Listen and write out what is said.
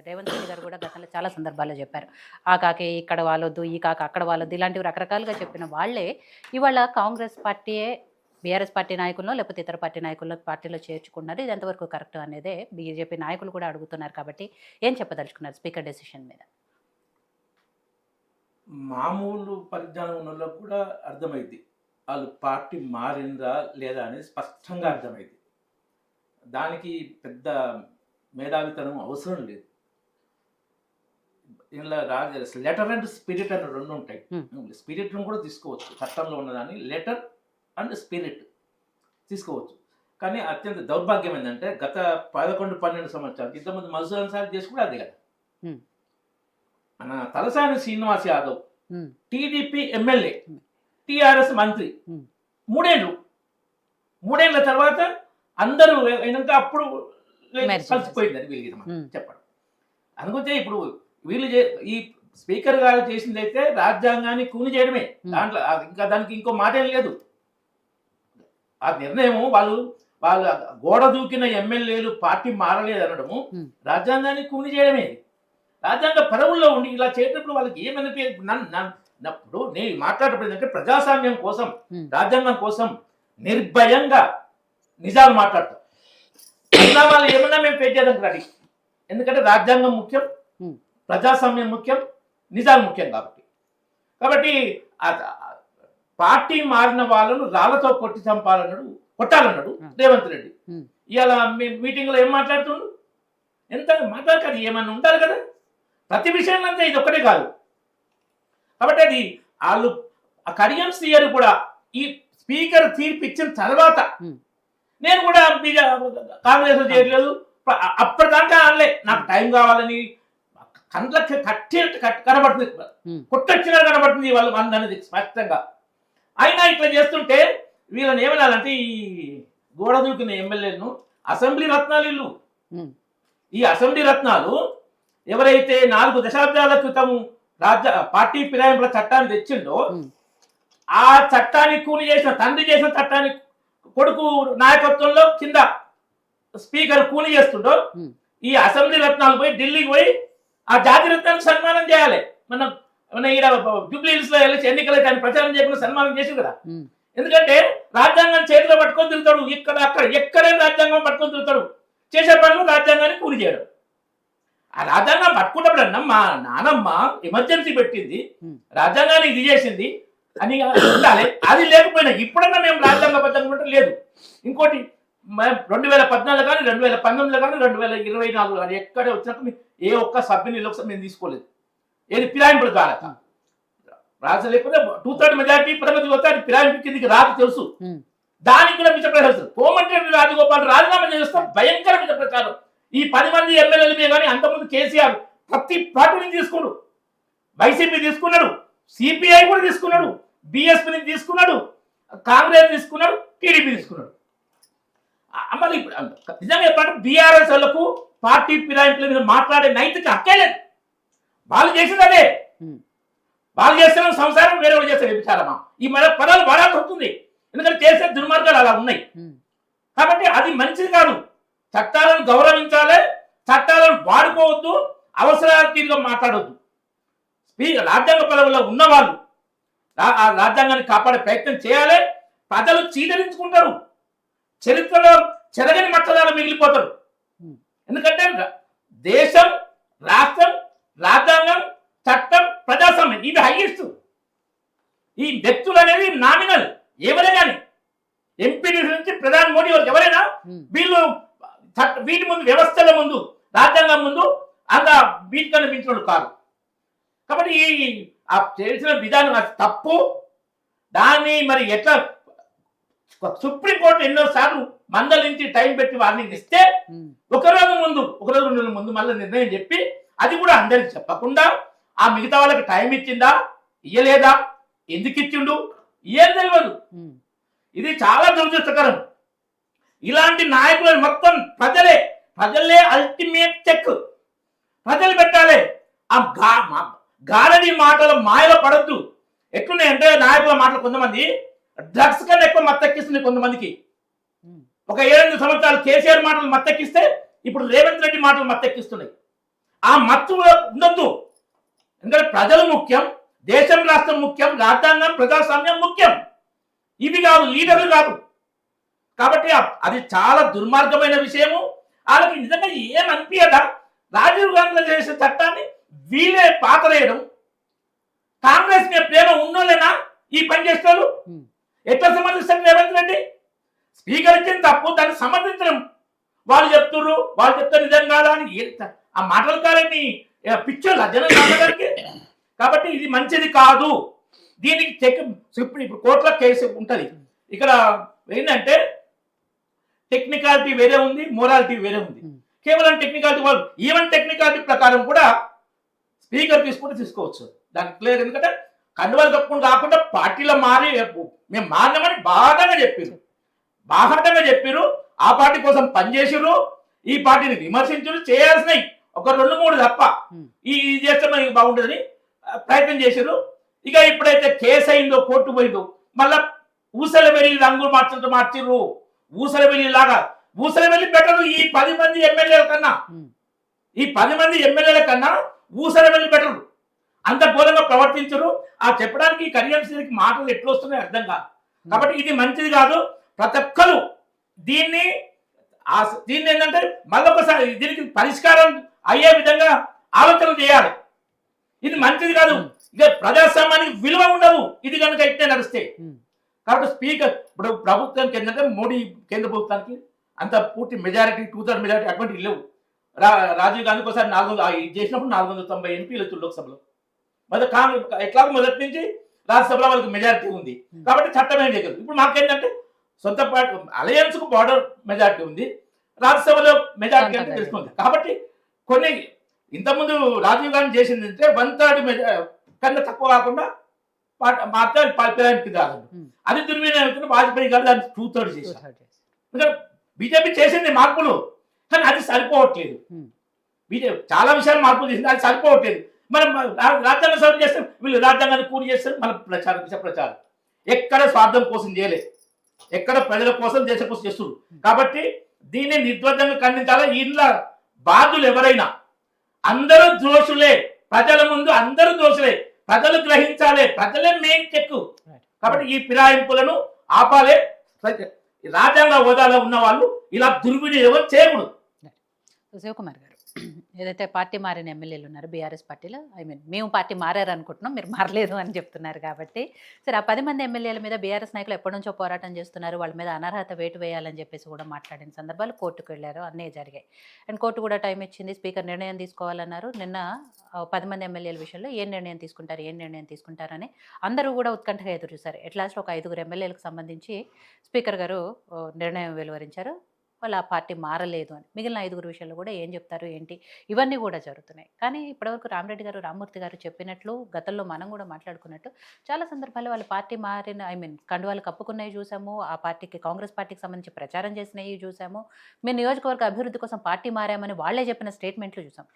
రేవంత్ రెడ్డి గారు కూడా గతంలో చాలా సందర్భాల్లో చెప్పారు. ఆ కాకి ఇక్కడ వాలొద్దు, ఈ కాకి అక్కడ వాలొద్దు ఇలాంటివి రకరకాలుగా చెప్పిన వాళ్ళే ఇవాళ కాంగ్రెస్ పార్టీయే బీఆర్ఎస్ పార్టీ నాయకులను లేకపోతే ఇతర పార్టీ నాయకులను పార్టీలో చేర్చుకున్నారు. ఇది ఎంతవరకు కరెక్ట్ అనేదే బీజేపీ నాయకులు కూడా అడుగుతున్నారు. కాబట్టి ఏం చెప్పదలుచుకున్నారు స్పీకర్ డెసిషన్ మీద? మామూలు పరిజ్ఞానం ఉన్న వాళ్ళకు కూడా అర్థమైంది వాళ్ళు పార్టీ మారిందా లేదా అనేది స్పష్టంగా అర్థమైంది. దానికి పెద్ద మేధావితనం అవసరం లేదు. ఇలా లెటర్ అండ్ స్పిరిట్ అని రెండు ఉంటాయి. స్పిరిట్ను కూడా తీసుకోవచ్చు, చట్టంలో ఉన్నదాన్ని లెటర్ అండ్ స్పిరిట్ తీసుకోవచ్చు. కానీ అత్యంత దౌర్భాగ్యం ఏంటంటే గత 11-12 సంవత్సరాలు ఇంతమంది మధుసూదన్ సార్ చేసి కూడా అది కదా. మన Talasani Srinivas Yadav TDP MLA, TRS మంత్రి, 3 ఏళ్ళు. 3 ఏళ్ల తర్వాత అందరూ అయినాక అప్పుడు కలిసిపోయింది అని వీళ్ళు చెప్పడం అనుకుంటే ఇప్పుడు వీళ్ళు ఈ స్పీకర్ గారు చేసింది అయితే రాజ్యాంగాన్ని కూని చేయడమే. దాంట్లో ఇంకా దానికి ఇంకో మాట ఏం లేదు. ఆ నిర్ణయం వాళ్ళ గోడ దూకిన ఎమ్మెల్యేలు పార్టీ మారలేదు అనడము రాజ్యాంగాన్ని కూని చేయడమే. రాజ్యాంగ పదవుల్లో ఉండి ఇలా చేసినప్పుడు వాళ్ళకి ఏమనిపించినప్పుడు నేను మాట్లాడేటప్పుడు ఏంటంటే ప్రజాస్వామ్యం కోసం, రాజ్యాంగం కోసం నిర్భయంగా నిజాలు మాట్లాడతాం. వాళ్ళు ఏమన్నా మేము ఫేస్ చేయడానికి రెడీ. ఎందుకంటే రాజ్యాంగం ముఖ్యం, ప్రజాస్వామ్యం ముఖ్యం, నిజాలు ముఖ్యం. కాబట్టి పార్టీ మారిన వాళ్ళను రాళ్లతో కొట్టాలన్నాడు రేవంత్ రెడ్డి. ఇవాళ మీటింగ్లో ఏం మాట్లాడుతుండు? ఎంత మాట్లాడకాదు, ఏమన్నా ఉంటారు కదా ప్రతి విషయంలో. అంతా ఇది ఒక్కటే కాదు. కాబట్టి అది వాళ్ళు కడియం శ్రీయర్ కూడా ఈ స్పీకర్ తీర్పు ఇచ్చిన తర్వాత నేను కూడా కాంగ్రెస్ చేయట్లేదు అప్పటిదాకా అనలే. నాకు టైం కావాలని కండ్లకి కనబడుతుంది, కొట్టొచ్చినా కనబడుతుంది వాళ్ళు అనేది స్పష్టంగా. అయినా ఇట్లా చేస్తుంటే వీళ్ళని ఏమనాలంటే ఈ గోడ దూకిన ఎమ్మెల్యేలను అసెంబ్లీ రత్నాలు ఇల్లు. ఈ అసెంబ్లీ రత్నాలు ఎవరైతే 4 దశాబ్దాల క్రితం పార్టీ ఫిరాయింపుల చట్టాన్ని తెచ్చిండో ఆ చట్టాన్ని కూని చేసిన తండ్రి చేసిన చట్టాన్ని కొడుకు నాయకత్వంలో కింద స్పీకర్ కూని చేస్తుండో ఈ అసెంబ్లీ రత్నాలు పోయి ఢిల్లీకి పోయి ఆ జాతి రత్నాన్ని సన్మానం చేయాలి. మన ఈడ జూబ్లీ హిల్స్ లో వెళ్ళి ఎన్నికలైతే ఆయన ప్రచారం చేయకుండా సన్మానం చేసి కదా. ఎందుకంటే రాజ్యాంగం చేతిలో పట్టుకొని తిరుగుతాడు, ఇక్కడ అక్కడ ఎక్కడైనా రాజ్యాంగం పట్టుకొని తిరుగుతాడు. చేసే పనులు రాజ్యాంగాన్ని కూని చేయడం. ఆ రాజ్యాంగం పట్టుకున్నప్పుడు మా నానమ్మ ఎమర్జెన్సీ పెట్టింది, రాజ్యాంగాన్ని ఇది చేసింది అని ఉండాలి. అది లేకపోయినా ఇప్పుడన్నా మేము రాజ్యాంగబద్ధంగా లేదు. ఇంకోటి 2014 కానీ 2019 కానీ 2024 కానీ ఎక్కడ వచ్చినప్పుడు ఏ ఒక్క సభ్యుని లోక్సభ మేము తీసుకోలేదు. ఏది ఫిరాయింపులు కాలేక రాజు లేకపోతే 2/3 మెజార్టీ ప్రగతి వస్తే అది ఫిరాయింపు కిందికి రాదు తెలుసు. దానికి కూడా మిగతా ప్రచారం కోమటిరెడ్డి రాజగోపాల్ రాజీనామా చేస్తాం భయంకర మిగతా ప్రచారం. ఈ 10 మంది ఎమ్మెల్యేలమే కానీ అంతకుముందు కేసీఆర్ ప్రతి పార్టీని తీసుకున్నాడు. వైసీపీ తీసుకున్నాడు, సిపిఐ కూడా తీసుకున్నాడు, బిఎస్పీని తీసుకున్నాడు, కాంగ్రెస్ తీసుకున్నాడు, టీడీపీ తీసుకున్నాడు. మరి నిజంగా చెప్పాలంటే బీఆర్ఎస్ వాళ్ళకు పార్టీ ఫిరాయింపుల మీద మాట్లాడే నైతిక హక్కే లేదు. వాళ్ళు చేసింది అదే. వాళ్ళు చేస్తున్న సంసారం వేరే వాళ్ళు చేస్తారు విచారమా ఈ మన పదాలు వాడాల్సి వస్తుంది. ఎందుకంటే చేసే దుర్మార్గాలు అలా ఉన్నాయి. కాబట్టి అది మంచిది కాదు. చట్టాలను గౌరవించాలి, చట్టాలను వాడుకోవద్దు, అవసరాలు తీరుగా మాట్లాడవద్దు. రాజ్యాంగ పదవుల్లో ఉన్నవాళ్ళు ఆ రాజ్యాంగాన్ని కాపాడే ప్రయత్నం చేయాలి. ప్రజలు చీదరించుకుంటారు, చరిత్రలో చెరగని మట్టదాలు మిగిలిపోతారు. ఎందుకంటే దేశం, రాష్ట్రం, రాజ్యాంగం, చట్టం, ప్రజాస్వామ్యం ఇవి హైయెస్ట్. ఈ వ్యక్తులు అనేది నామినల్. ఎవరైనా కానీ ఎంపీ నుంచి ప్రధాని మోడీ వరకు ఎవరైనా వీళ్ళు వీటి ముందు, వ్యవస్థల ముందు, రాజ్యాంగం ముందు అంత వీటికన్నా మించిన కాదు. కాబట్టి ఆ చేసిన విధానం అది తప్పు. దాన్ని మరి ఎట్లా సుప్రీంకోర్టు ఎన్నోసార్లు మందలించి టైం పెట్టి వార్నింగ్ ఇస్తే ఒక రోజు 2 రోజుల ముందు మళ్ళీ నిర్ణయం చెప్పి అది కూడా అందరికి చెప్పకుండా ఆ మిగతా వాళ్ళకి టైం ఇచ్చిందా, ఇయ్యలేదా, ఎందుకు ఇచ్చిండు ఏం తెలియదు. ఇది చాలా దురదృష్టకరం. ఇలాంటి నాయకులను మొత్తం ప్రజలే అల్టిమేట్ చెక్. ప్రజలు పెట్టాలి. ఆ గారడి మాటల మాయలో పడద్దు. ఎట్లున్నాయంటే నాయకుల మాటలు కొంతమంది డ్రగ్స్ కన్నా ఎక్కువ మత్తెక్కిస్తుంది కొంతమందికి. ఒక 7-8 సంవత్సరాలు కేసీఆర్ మాటలు మత్తెక్కిస్తే ఇప్పుడు రేవంత్ రెడ్డి మాటలు మత్తెక్కిస్తున్నాయి. ఆ మత్తు కూడా ఉండొద్దు. ఎందుకంటే ప్రజలు ముఖ్యం, దేశం రాష్ట్రం ముఖ్యం, రాజ్యాంగం ప్రజాస్వామ్యం ముఖ్యం. ఇవి కాదు, లీడర్లు కాదు. కాబట్టి అది చాలా దుర్మార్గమైన విషయము. వాళ్ళకి నిజంగా ఏమనిపించదా రాజీవ్ గాంధీ చేసిన చట్టాన్ని వీళ్ళే పాతరేయడం. కాంగ్రెస్ మీద ప్రేమ ఉన్నోళ్ళేనా ఈ పని చేస్తారు? ఎట్లా సమర్థిస్తారు రేవంత్ రెడ్డి? స్పీకర్ ఇచ్చిన తప్పు, దాన్ని సమర్థించడం. వాళ్ళు చెప్తున్నారు, వాళ్ళు చెప్తారు నిజం కాదా అని ఆ మాటలు కాదని పిచ్చోళ్ళు జనం కావడానికి. కాబట్టి ఇది మంచిది కాదు. దీనికి చెక్ ఇప్పుడు కోర్టులో కేసు ఉంటుంది. ఇక్కడ ఏంటంటే టెక్నికాలిటీ వేరే ఉంది, మోరాలిటీ వేరే ఉంది. కేవలం టెక్నికాలిటీ వాళ్ళు ఈవెన్ టెక్నికాలిటీ ప్రకారం కూడా స్పీకర్ తీసుకుంటే తీసుకోవచ్చు. దానికి క్లియర్. ఎందుకంటే కండువాలు కప్పుకుని కాకుండా పార్టీలో మారి మేము మారినామని బాహాటంగా చెప్పారు. ఆ పార్టీ కోసం పనిచేసారు, ఈ పార్టీని విమర్శించారు. చేయాల్సినవి ఒక 2-3 తప్ప ఈ చేస్తే మనకి బాగుంటుందని ప్రయత్నం చేశారు. ఇక ఇప్పుడైతే కేసు అయిందో, కోర్టు పోయిందో, మళ్ళా ఊసల వెళ్ళి రంగులు మార్చిర్రు. ఊసల వెళ్ళి లాగా ఊసల వెళ్ళి బెటరు ఈ 10 మంది ఎమ్మెల్యేల కన్నా. ఈ 10 మంది ఎమ్మెల్యేల కన్నా ఊసల వెళ్ళి బెటరు. అంత ఘోరంగా ప్రవర్తించరు. ఆ చెప్పడానికి కళ్యాణ్ మాటలు ఎట్లా వస్తున్నాయి అర్థం కాదు. కాబట్టి ఇది మంచిది కాదు. ప్రతి ఒక్కరు దీన్ని ఏంటంటే మళ్ళొకసారి దీనికి పరిష్కారం అయ్యే విధంగా ఆలోచన చేయాలి. ఇది మంచిది కాదు. ఇక ప్రజాస్వామ్యానికి విలువ ఉండదు ఇది కనుక ఇట్టే నడిస్తే. కాబట్టి స్పీకర్ ఇప్పుడు ప్రభుత్వానికి ఏంటంటే మోడీ కేంద్ర ప్రభుత్వానికి అంత పూర్తి మెజారిటీ 2/3 మెజారిటీ అటువంటి లేవు. రాజీవ్ గాంధీకి ఒకసారి 400 చేసినప్పుడు 490 ఎంపీలు వచ్చి లోక్సభలో. మరి కాంగ్రెస్ ఎట్లాగో మొదటి నుంచి రాజ్యసభలో వాళ్ళకి మెజారిటీ ఉంది కాబట్టి చట్టం ఏం చేయగలరు. ఇప్పుడు మాకేంటంటే సొంత పార్టీ అలయన్స్ కు బార్డర్ మెజారిటీ ఉంది, రాజ్యసభలో మెజారిటీ అంటే తెలుసుకుంది. కాబట్టి కొన్ని ఇంతకుముందు రాజీవ్ గాంధీ చేసింది అంటే 1/3 కన్నా తక్కువ కాకుండా మాట్లాడి కాదు. అది దుర్వినియోగం. వాజ్పేయి గారు దాన్ని 2/3 చేశారు. బీజేపీ చేసింది మార్పులు, కానీ అది సరిపోవట్లేదు. బీజేపీ చాలా విషయాలు మార్పులు చేసింది, అది సరిపోవట్లేదు. మనం రాజ్యాంగ సవరణ చేస్తే వీళ్ళు రాజ్యాంగాన్ని పూర్తి చేస్తారు, మన ప్రచారం ఎక్కడ స్వార్థం కోసం చేయలేదు, ఎక్కడ ప్రజల కోసం దేశం కోసం చేస్తున్నారు. కాబట్టి దీన్ని నిర్ద్వందంగా ఖండించాలి. ఇంట్లో బాధ్యులు ఎవరైనా అందరూ దోషులే, ప్రజల ముందు అందరూ దోషులే, ప్రజలు గ్రహించాలి, ప్రజలే మెయిన్ చెక్కు. కాబట్టి ఈ ఫిరాయింపులను ఆపాలే. రాజ్యాంగ హోదాలో ఉన్న వాళ్ళు ఇలా దుర్వినియోగం చేయకూడదు. శివకుమార్ గారు, ఏదైతే పార్టీ మారిన ఎమ్మెల్యేలు ఉన్నారు బీఆర్ఎస్ పార్టీలో, మేము పార్టీ మారారు అనుకుంటున్నాం, మీరు మారలేదు అని చెప్తున్నారు. కాబట్టి సరే, ఆ 10 మంది ఎమ్మెల్యేల మీద బీఆర్ఎస్ నాయకులు ఎప్పటి నుంచో పోరాటం చేస్తున్నారు. వాళ్ళ మీద అనర్హత వేటు వేయాలని చెప్పేసి కూడా మాట్లాడిన సందర్భాలు కోర్టుకు వెళ్ళారు, అన్నీ జరిగాయి. అండ్ కోర్టు కూడా టైం ఇచ్చింది, స్పీకర్ నిర్ణయం తీసుకోవాలన్నారు. నిన్న 10 మంది ఎమ్మెల్యేల విషయంలో ఏం నిర్ణయం తీసుకుంటారని అందరూ కూడా ఉత్కంఠగా ఎదురు చూశారు. ఎట్ లాస్ట్ ఒక 5 ఎమ్మెల్యేలకు సంబంధించి స్పీకర్ గారు నిర్ణయం వెలువరించారు, వాళ్ళు ఆ పార్టీ మారలేదు అని. మిగిలిన 5 విషయాల్లో కూడా ఏం చెప్తారు ఏంటి, ఇవన్నీ కూడా జరుగుతున్నాయి. కానీ ఇప్పటివరకు రామరెడ్డి గారు, రామ్మూర్తి గారు చెప్పినట్లు, గతంలో మనం కూడా మాట్లాడుకున్నట్టు చాలా సందర్భాల్లో వాళ్ళ పార్టీ మారిన కండువాలు కప్పుకున్నవి చూసాము, ఆ పార్టీకి కాంగ్రెస్ పార్టీకి సంబంధించి ప్రచారం చేసినవి చూసాము, మేము నియోజకవర్గ అభివృద్ధి కోసం పార్టీ మారామని వాళ్ళే చెప్పిన స్టేట్మెంట్లు చూసాం.